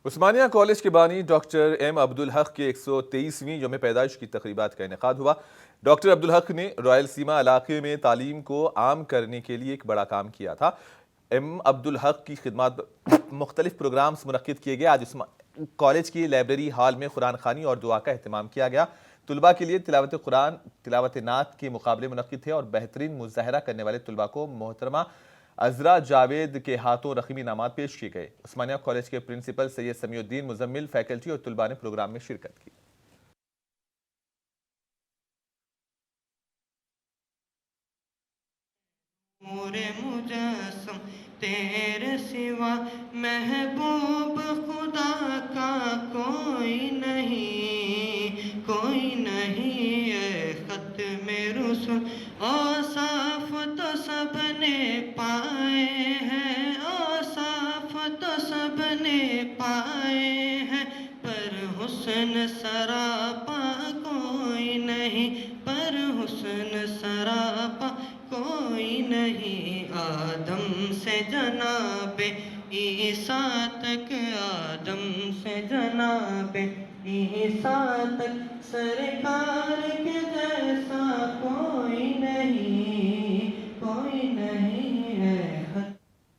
عثمانیہ college کے بانی doctor M Abdul Haq کے 123ویں یوم پیدائش کی تقریبات کا انعقاد ہوا۔ ڈاکٹر عبدالحق نے رائل سیما علاقے میں تعلیم کو عام کرنے کے لیے ایک بڑا کام کیا تھا۔ ایم عبدالحق کی خدمات مختلف پروگرامز منعقد کیے گئے۔ آج کالج کی لائبریری ہال میں قرآن خوانی اور دعا کا اہتمام کیا گیا۔ طلباء کے لیے تلاوت قرآن، تلاوت نعت کے مقابلے منعقد تھے اور بہترین مظاہرہ کرنے والے طلباء کو محترمہ عذرا جاوید کے ہاتھوں رقمی انعامات پیش کیے گئے۔ عثمانیہ کالج کے پرنسپل سید سمیع الدین مزمل، فیکلٹی اور طلباء نے پروگرام میں شرکت کی۔ مجسم تیرے سوا محبوب خدا کا کوئی نہیں، کوئی نہیں، اے ختم رسول اوصاف تو سب نے پائے ہیں، اوصاف تو سب نے پائے ہیں، پر حسن سراپا کوئی نہیں، پر حسن سراپا کوئی نہیں۔ آدم سے جناب عیسیٰ تک، آدم سے جناب عیسیٰ تک، سرکار کے جیسا کوئی نہیں، کوئی نہیں ہے۔